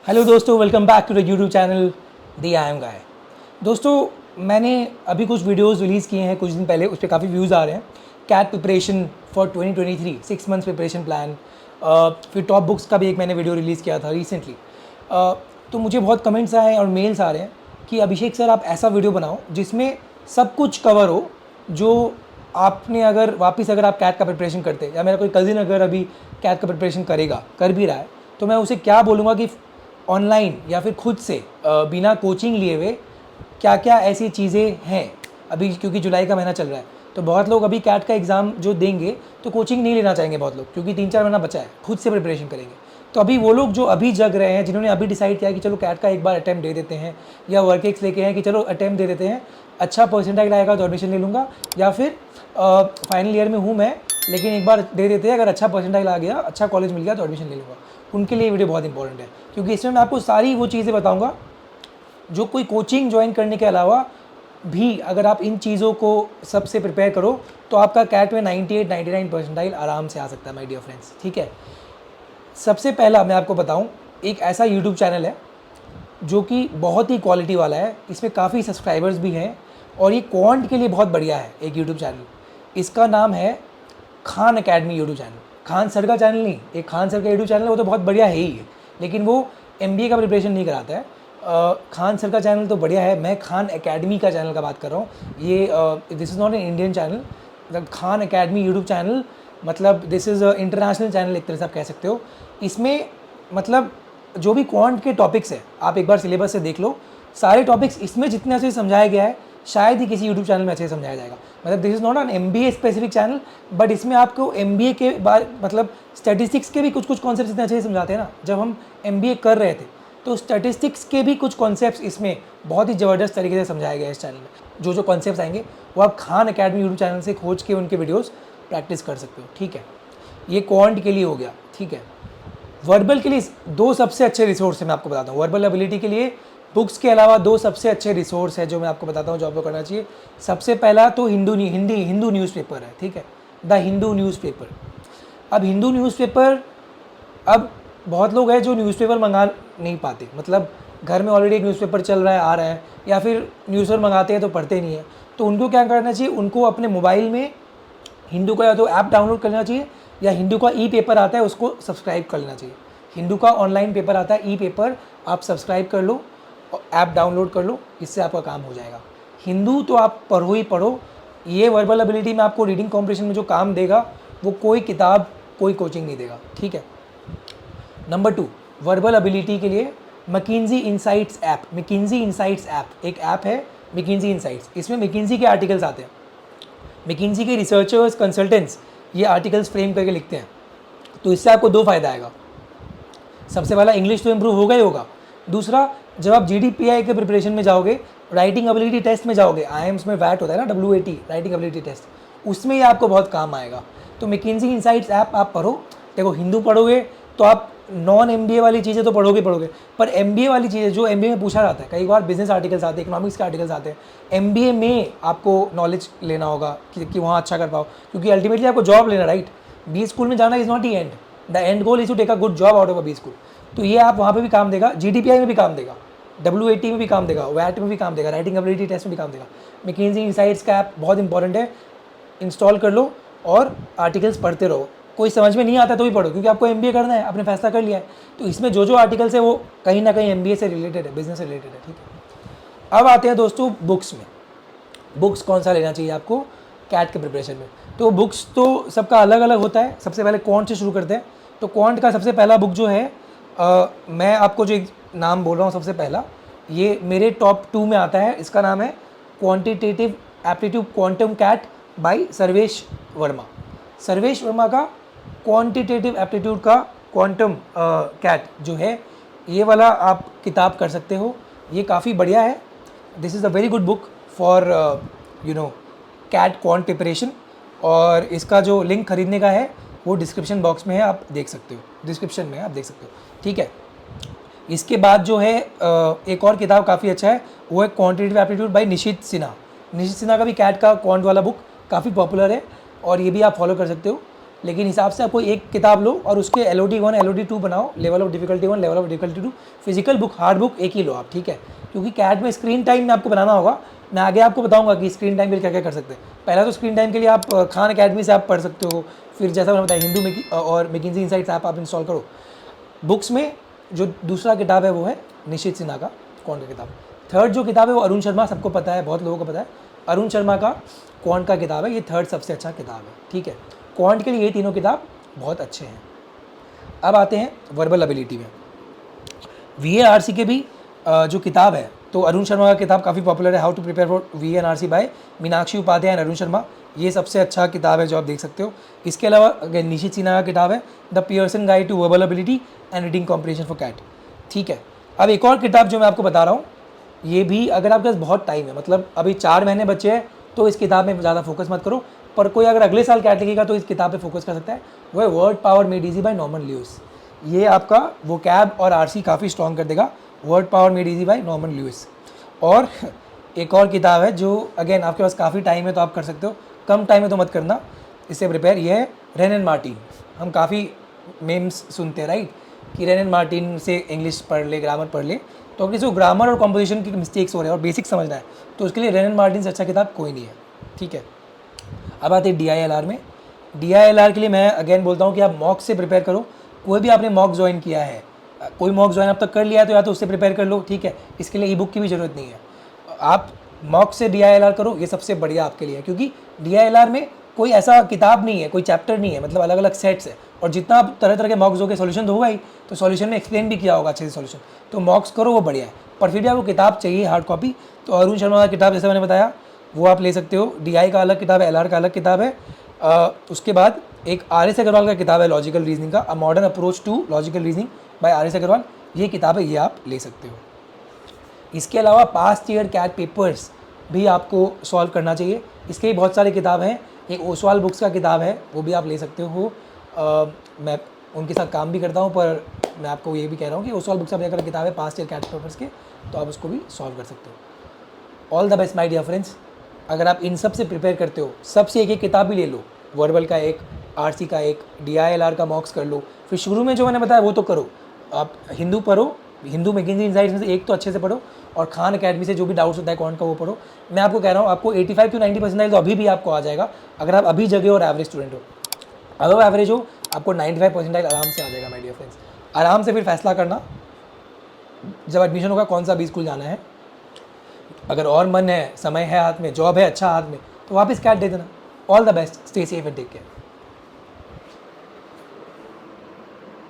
Hello दोस्तों, welcome back to the YouTube channel the IIM Guy। दोस्तों, मैंने अभी कुछ वीडियोस रिलीज़ किए हैं कुछ दिन पहले, उस पर काफ़ी व्यूज़ आ रहे हैं। CAT preparation for 2023 6 months preparation plan. फिर टॉप बुक्स का भी एक मैंने वीडियो रिलीज़ किया था रिसेंटली। तो मुझे बहुत कमेंट्स आए हैं और मेल्स आ रहे हैं कि अभिषेक सर, आप ऐसा वीडियो बनाओ जिसमें सब कुछ कवर हो जो आपने अगर आप कैट का प्रिपरेशन करते, या मेरा कोई कज़िन अगर अभी कैट का प्रिपरेशन कर भी रहा है, तो मैं उसे क्या बोलूँगा कि ऑनलाइन या फिर खुद से बिना कोचिंग लिए हुए क्या क्या ऐसी चीज़ें हैं। अभी क्योंकि जुलाई का महीना चल रहा है, तो बहुत लोग अभी कैट का एग्ज़ाम जो देंगे तो कोचिंग नहीं लेना चाहेंगे बहुत लोग, क्योंकि 3-4 महीना बचा है, खुद से प्रिपरेशन करेंगे। तो अभी वो लोग जो अभी जग रहे हैं, जिन्होंने अभी डिसाइड किया कि चलो कैट का एक बार अटैम्प्ट दे देते हैं, या वर्क एक्स लेके हैं कि चलो अटैम्प्ट दे देते हैं, अच्छा परसेंटाइल आएगा तो एडमिशन ले लूँगा, या फिर फाइनल ईयर में हूँ मैं लेकिन एक बार दे देते हैं, अगर अच्छा परसेंटाइल आ गया, अच्छा कॉलेज मिल गया तो एडमिशन ले लूँगा, उनके लिए वीडियो बहुत इंपॉर्टेंट है। क्योंकि इसमें मैं आपको सारी वो चीज़ें बताऊंगा जो कोई कोचिंग ज्वाइन करने के अलावा भी अगर आप इन चीज़ों को सबसे प्रिपेयर करो तो आपका कैट में 98-99 परसेंटाइल आराम से आ सकता है माय डियर फ्रेंड्स। ठीक है, सबसे पहला मैं आपको बताऊं, एक ऐसा यूट्यूब चैनल है जो कि बहुत ही क्वालिटी वाला है, इसमें काफ़ी सब्सक्राइबर्स भी हैं और ये क्वांट के लिए बहुत बढ़िया है एक यूट्यूब चैनल। इसका नाम है Khan academy YouTube channel. Khan sir का चैनल नहीं, एक खान सर का यूट्यूब चैनल है, वो तो बहुत बढ़िया है ही है, लेकिन वो MBA का प्रिपरेशन नहीं कराता है। खान सर का चैनल तो बढ़िया है, मैं खान अकेडमी का चैनल का बात कर रहा हूँ। ये this is not an Indian channel, मतलब खान अकेडमी यूट्यूब चैनल, मतलब दिस इज़ इंटरनेशनल चैनल, एक तरह से आप कह सकते हो। इसमें मतलब जो भी क्वांट के टॉपिक्स है, आप एक बार सिलेबस से देख लो, सारे टॉपिक्स इसमें जितने अच्छे से समझाया गया है शायद ही किसी यूट्यूब चैनल में अच्छे से समझाया जाएगा। मतलब this is not an MBA specific channel, but इसमें आपको MBA के बारे मतलब स्टैटिस्टिक्स के भी कुछ कॉन्सेप्ट्स इतने अच्छे से समझाते हैं ना। जब हम MBA कर रहे थे तो स्टैटिस्टिक्स के भी कुछ कॉन्सेप्ट्स इसमें बहुत ही ज़बरदस्त तरीके से समझाया गया है इस चैनल में। जो कॉन्सेप्ट्स आएंगे वो आप खान अकेडमी यूट्यूब चैनल से खोज के उनके वीडियोज़ प्रैक्टिस कर सकते हो। ठीक है, ये क्वांट के लिए हो गया। ठीक है, वर्बल के लिए दो सबसे अच्छे रिसोर्स है, मैं आपको बताता हूँ। वर्बल एबिलिटी के लिए बुक्स के अलावा दो सबसे अच्छे रिसोर्स है जो मैं आपको बताता हूँ जो आपको करना चाहिए। सबसे पहला तो हिंदू न्यूज़पेपर है। ठीक है, द हिंदू न्यूज़पेपर। अब हिंदू न्यूज़पेपर, अब बहुत लोग हैं जो न्यूज़पेपर मंगा नहीं पाते, मतलब घर में ऑलरेडी एक न्यूज़पेपर चल रहा है, आ रहा है, या फिर न्यूज़पेपर मंगाते हैं तो पढ़ते नहीं है। तो उनको क्या करना चाहिए, उनको अपने मोबाइल में हिंदू का या तो ऐप डाउनलोड करना चाहिए, या हिंदू का पेपर आता है उसको सब्सक्राइब कर लेना चाहिए। हिंदू का ऑनलाइन पेपर आता है, पेपर, आप सब्सक्राइब कर लो और ऐप डाउनलोड कर लो, इससे आपका काम हो जाएगा। हिंदू तो आप पढ़ो ही पढ़ो, ये वर्बल एबिलिटी में आपको रीडिंग कॉम्पिटिशन में जो काम देगा वो कोई किताब, कोई कोचिंग नहीं देगा। ठीक है, नंबर 2, वर्बल एबिलिटी के लिए McKenzie insights app. McKenzie insights app एक ऐप है, मैकिन्जी इनसाइट्स। इसमें मैकिन्जी के आर्टिकल्स आते हैं, मैकिन्जी के रिसर्चर्स, कंसल्टेंट्स ये आर्टिकल्स फ्रेम करके लिखते हैं। तो इससे आपको दो फायदा आएगा। सबसे पहला, इंग्लिश तो इम्प्रूव होगा ही होगा। दूसरा, जब आप GDPI के प्रिपरेशन में जाओगे, राइटिंग एबिलिटी टेस्ट में जाओगे, IIMs में वैट होता है ना, WAT राइटिंग एबिलिटी टेस्ट, उसमें ये आपको बहुत काम आएगा। तो मैकिन्जी इनसाइट्स ऐप आप पढ़ो। देखो, हिंदू पढ़ोगे तो आप नॉन MBA वाली चीज़ें तो पढ़ोगे, पर MBA वाली चीज़ें जो MBA में पूछा जाता है, कई बार बिजनेस आर्टिकल्स आते हैं, इकोनॉमिक्स के आर्टिकल्स आते हैं, MBA में आपको नॉलेज लेना होगा कि वहाँ अच्छा कर पाओ, क्योंकि अल्टीमेटली आपको जॉब लेना, राइट। B स्कूल में जाना is not the end, the end goal is to take a good job out of a B school. तो ये आप वहाँ पे भी काम देगा, GDPI में भी काम देगा, WAT में भी काम देगा, वैट में भी काम देगा, राइटिंग एबिलिटी टेस्ट में भी काम देगा। मैकिन्जी इनसाइट्स का ऐप बहुत इंपॉर्टेंट है, इंस्टॉल कर लो और आर्टिकल्स पढ़ते रहो। कोई समझ में नहीं आता तो भी पढ़ो, क्योंकि आपको MBA करना है, आपने फैसला कर लिया है। तो इसमें जो आर्टिकल्स है वो कहीं ना कहीं MBA से रिलेटेड है, बिजनेस से रिलेटेड है। ठीक है, अब आते हैं दोस्तों बुक्स में। बुक्स कौन सा लेना चाहिए आपको कैट के प्रिपरेशन में। तो बुक्स तो सबका अलग अलग होता है। सबसे पहले क्वांट से शुरू करते हैं। तो क्वांट का सबसे पहला बुक जो है, मैं आपको जो एक नाम बोल रहा हूँ सबसे पहला, ये मेरे टॉप 2 में आता है। इसका नाम है quantitative aptitude quantum CAT by Sarvesh Verma. Sarvesh Verma का क्वांटिटेटिव एप्टीट्यूड का क्वांटम कैट जो है, ये वाला आप किताब कर सकते हो, ये काफ़ी बढ़िया है। This is a very good book for CAT quant preparation, और इसका जो लिंक खरीदने का है वो डिस्क्रिप्शन बॉक्स में है, आप देख सकते हो, डिस्क्रिप्शन में आप देख सकते हो। ठीक है, इसके बाद जो है एक और किताब काफ़ी अच्छा है, वो है क्वांटिटेटिव एप्टीट्यूड बाय निशित सिन्हा। निशित सिन्हा का भी कैट का क्वांट वाला बुक काफ़ी पॉपुलर है और ये भी आप फॉलो कर सकते हो। लेकिन हिसाब से आपको एक किताब लो और उसके LOD 1 LOD 2 बनाओ, level of difficulty 1 level of difficulty 2। Physical book hard book एक ही लो आप, ठीक है, क्योंकि कैट में स्क्रीन टाइम में आपको बनाना होगा। मैं आगे आपको बताऊंगा कि स्क्रीन टाइम के लिए क्या क्या कर सकते हैं। पहला तो स्क्रीन टाइम के लिए आप खान अकेडमी से आप पढ़ सकते हो, फिर जैसा मैंने बताया हिंदू में और मैकिंजी इनसाइट्स ऐप आप इंस्टॉल करो। बुक्स में जो दूसरा किताब है वो है निशित सिन्हा का क्वांट का किताब। थर्ड जो किताब है वो अरुण शर्मा, सबको पता है, बहुत लोगों को पता है, अरुण शर्मा का क्वांट का किताब है, ये थर्ड सबसे अच्छा किताब है, ठीक है। क्वांट के लिए ये तीनों किताब बहुत अच्छे हैं। अब आते हैं वर्बल एबिलिटी में। VARC के भी जो किताब है, तो अरुण शर्मा का किताब काफ़ी पॉपुलर है, how to prepare for VARC by Meenakshi Upadhyay and Arun Sharma. ये सबसे अच्छा किताब है जो आप देख सकते हो। इसके अलावा अगेन निशित सिन्हा का किताब है the Pearson guide to verbal ability and reading comprehension for CAT, ठीक है। अब एक और किताब जो मैं आपको बता रहा हूँ, ये भी अगर आपके पास बहुत टाइम है, मतलब अभी 4 महीने बचे हैं, तो इस किताब में ज़्यादा फोकस मत करो, पर कोई अगर अगले साल कैट लिखेगा तो इस किताब पे फोकस कर सकता है। वो है word power made easy bye Norman Lewis. ये आपका वो कैब और RC काफ़ी स्ट्रॉन्ग कर देगा, word power made easy bye Norman Lewis. और एक और किताब है जो अगेन आपके पास काफ़ी टाइम है तो आप कर सकते हो, कम टाइम है तो मत करना इससे प्रिपेयर। ये है रेन एंड मार्टिन। हम काफ़ी मेम्स सुनते हैं राइट, कि रेन एंड मार्टिन से इंग्लिश पढ़ ले, ग्रामर पढ़ ले, तो अगर जो ग्रामर और कॉम्पोजिशन की मिस्टेक्स हो रहे हैं और बेसिक समझना है तो उसके लिए रेन एंड मार्टिन से अच्छा किताब कोई नहीं है, ठीक है। अब आते हैं DILR में। DILR के लिए मैं अगेन बोलता हूँ कि आप मॉक से प्रिपेयर करो। कोई भी आपने मॉक ज्वाइन किया है, कोई मॉक ज्वाइन अब तक कर लिया है तो या तो उससे प्रिपेयर कर लो, ठीक है, इसके लिए ई-बुक की भी ज़रूरत नहीं है। आप मॉक से DILR करो, ये सबसे बढ़िया आपके लिए है, क्योंकि DILR में कोई ऐसा किताब नहीं है, कोई चैप्टर नहीं है, मतलब अलग अलग सेट्स है, और जितना आप तरह तरह के मॉक्स हो के सॉल्यूशन तो होगा ही, तो सॉल्यूशन में एक्सप्लेन भी किया होगा अच्छे से सॉल्यूशन, तो मॉक्स करो वो बढ़िया है। पर फिर भी आपको किताब चाहिए हार्ड कॉपी, तो अरुण शर्मा का किताब जैसे मैंने बताया वो आप ले सकते हो। DI का अलग किताब है, LR का अलग किताब है। उसके बाद एक RS अग्रवाल का किताब है लॉजिकल रीजनिंग का, a modern approach to logical reasoning by RS Agarwal, ये किताब है, ये आप ले सकते हो। इसके अलावा पास्ट ईयर कैट पेपर्स भी आपको सॉल्व करना चाहिए, इसके भी बहुत सारे किताब हैं। एक ओसवाल बुक्स का किताब है, वो भी आप ले सकते हो। मैं उनके साथ काम भी करता हूँ, पर मैं आपको ये भी कह रहा हूँ कि ओसवाल बुक्स का किताब है पास्ट ईयर कैट पेपर्स के, तो आप उसको भी सॉल्व कर सकते हो। All the best my dear friends. अगर आप इन सब से प्रिपेयर करते हो, सबसे एक एक किताब भी ले लो, वर्बल का एक, RC का एक, DILR का मॉक्स कर लो, फिर शुरू में जो मैंने बताया वो तो करो। आप हिंदू पढ़ो, हिंदू मैकिंजी इनसाइट्स में से एक तो अच्छे से पढ़ो, और खान अकेडमी से जो भी डाउट्स होता है क्वांट का वो पढ़ो। मैं आपको कह रहा हूँ आपको 85 to 90% तो अभी भी आपको आ जाएगा, अगर आप अभी जगह और एवरेज स्टूडेंट हो। अगर एवरेज हो आपको 95% आराम से आ जाएगा माय डियर फ्रेंड्स। आराम से फिर फैसला करना जब एडमिशन होगा कौन सा भी स्कूल जाना है। अगर और मन है, समय है हाथ में, जॉब है अच्छा हाथ में, तो वापस कैट दे देना। All the best, stay safe and take care.